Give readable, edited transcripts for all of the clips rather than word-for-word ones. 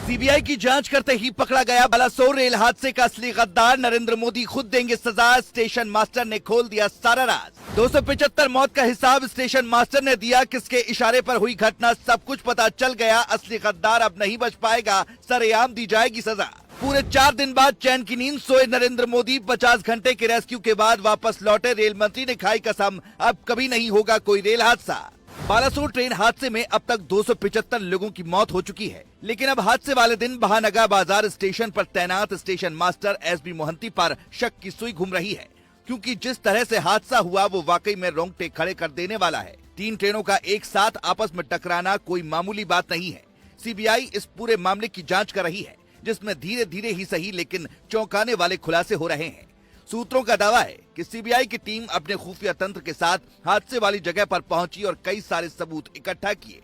CBI की जांच करते ही पकड़ा गया बालासोर रेल हादसे का असली गद्दार। नरेंद्र मोदी खुद देंगे सजा, स्टेशन मास्टर ने खोल दिया सारा राज। 275 मौत का हिसाब स्टेशन मास्टर ने दिया, किसके इशारे पर हुई घटना सब कुछ पता चल गया। असली गद्दार अब नहीं बच पाएगा, सरेआम दी जाएगी सजा। पूरे 4 दिन बाद चैन की नींद सोए नरेंद्र मोदी। 50 घंटे के रेस्क्यू के बाद वापस लौटे। रेल मंत्री ने खाई कसम, अब कभी नहीं होगा कोई रेल हादसा। बालासोर ट्रेन हादसे में अब तक 275 लोगों की मौत हो चुकी है, लेकिन अब हादसे वाले दिन बहानगा बाजार स्टेशन पर तैनात स्टेशन मास्टर एसबी मोहंती पर शक की सुई घूम रही है, क्योंकि जिस तरह से हादसा हुआ वो वाकई में रोंगटे खड़े कर देने वाला है। 3 ट्रेनों का एक साथ आपस में टकराना कोई मामूली बात नहीं है। सीबीआई इस पूरे मामले की जांच कर रही है, जिसमें धीरे धीरे ही सही लेकिन चौंकाने वाले खुलासे हो रहे हैं। सूत्रों का दावा है कि सीबीआई की टीम अपने खुफिया तंत्र के साथ हादसे वाली जगह पर पहुंची और कई सारे सबूत इकट्ठा किए।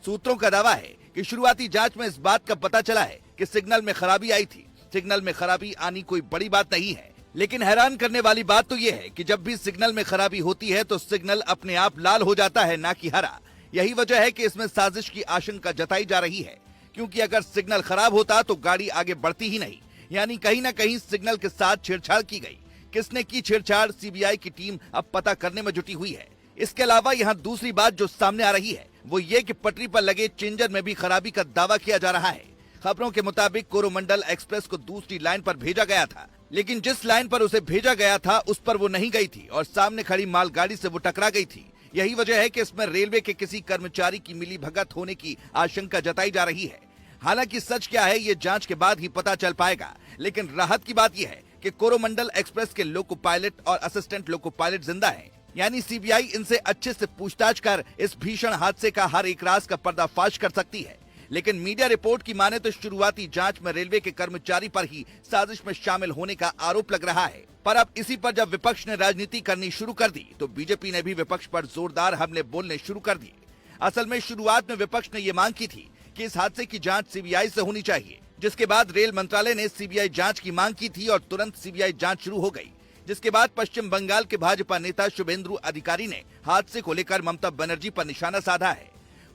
सूत्रों का दावा है कि शुरुआती जांच में इस बात का पता चला है कि सिग्नल में खराबी आई थी। सिग्नल में खराबी आनी कोई बड़ी बात नहीं है, लेकिन हैरान करने वाली बात तो ये है कि जब भी सिग्नल में खराबी होती है तो सिग्नल अपने आप लाल हो जाता है, ना कि हरा। यही वजह है कि इसमें साजिश की आशंका जताई जा रही है, क्योंकि अगर सिग्नल खराब होता तो गाड़ी आगे बढ़ती ही नहीं। यानी कहीं न कहीं सिग्नल के साथ छेड़छाड़ की गई। किसने की छेड़छाड़, सीबीआई की टीम अब पता करने में जुटी हुई है। इसके अलावा यहाँ दूसरी बात जो सामने आ रही है वो ये कि पटरी पर लगे चेंजर में भी खराबी का दावा किया जा रहा है। खबरों के मुताबिक कोरोमंडल एक्सप्रेस को दूसरी लाइन पर भेजा गया था, लेकिन जिस लाइन पर उसे भेजा गया था उस पर वो नहीं गई थी और सामने खड़ी मालगाड़ी से वो टकरा गई थी। यही वजह है कि इसमें रेलवे के किसी कर्मचारी की मिली भगत होने की आशंका जताई जा रही है। हालांकि सच क्या है ये जांच के बाद ही पता चल पाएगा, लेकिन राहत की बात यह है कि कोरोमंडल एक्सप्रेस के लोको पायलट और असिस्टेंट लोको पायलट जिंदा हैं। यानी सीबीआई इनसे अच्छे से पूछताछ कर इस भीषण हादसे का हर एक राज का पर्दाफाश कर सकती है। लेकिन मीडिया रिपोर्ट की माने तो शुरुआती जांच में रेलवे के कर्मचारी पर ही साजिश में शामिल होने का आरोप लग रहा है। पर अब इसी पर जब विपक्ष ने राजनीति करनी शुरू कर दी तो बीजेपी ने भी विपक्ष पर जोरदार हमले बोलने शुरू कर दिए। असल में शुरुआत में विपक्ष ने ये मांग की थी कि इस हादसे की जांच सीबीआई से होनी चाहिए, जिसके बाद रेल मंत्रालय ने सीबीआई जांच की मांग की थी और तुरंत सीबीआई जांच शुरू हो गई। जिसके बाद पश्चिम बंगाल के भाजपा नेता शुभेंदु अधिकारी ने हादसे को लेकर ममता बनर्जी पर निशाना साधा है।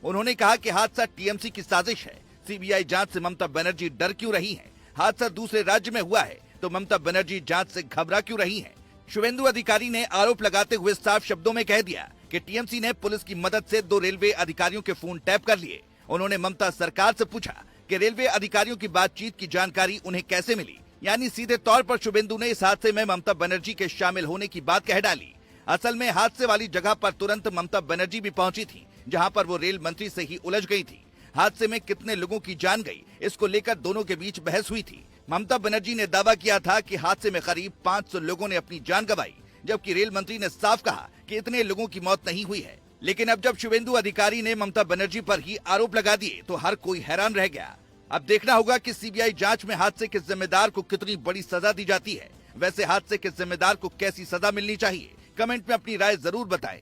उन्होंने कहा कि हादसा टीएमसी की साजिश है। सीबीआई जांच से ममता बनर्जी डर क्यों रही है? हादसा दूसरे राज्य में हुआ है तो ममता बनर्जी जांच से घबरा क्यों रही है? शुभेंदु अधिकारी ने आरोप लगाते हुए साफ शब्दों में कह दिया कि टीएमसी ने पुलिस की मदद से 2 रेलवे अधिकारियों के फोन टैप कर लिए। उन्होंने ममता सरकार से पूछा कि रेलवे अधिकारियों की बातचीत की जानकारी उन्हें कैसे मिली। यानी सीधे तौर पर शुभेंदु ने इस हादसे में ममता बनर्जी के शामिल होने की बात कह डाली। असल में हादसे वाली जगह पर तुरंत ममता बनर्जी भी पहुंची थी, जहां पर वो रेल मंत्री से ही उलझ गई थी। हादसे में कितने लोगों की जान गई, इसको लेकर दोनों के बीच बहस हुई थी। ममता बनर्जी ने दावा किया था कि हादसे में करीब 500 लोगों ने अपनी जान गंवाई, जबकि रेल मंत्री ने साफ कहा कि इतने लोगों की मौत नहीं हुई है। लेकिन अब जब शुभेंदु अधिकारी ने ममता बनर्जी पर ही आरोप लगा दिए तो हर कोई हैरान रह गया। अब देखना होगा कि सीबीआई जांच में हादसे के जिम्मेदार को कितनी बड़ी सजा दी जाती है। वैसे हादसे के जिम्मेदार को कैसी सजा मिलनी चाहिए, कमेंट में अपनी राय जरूर बताएं।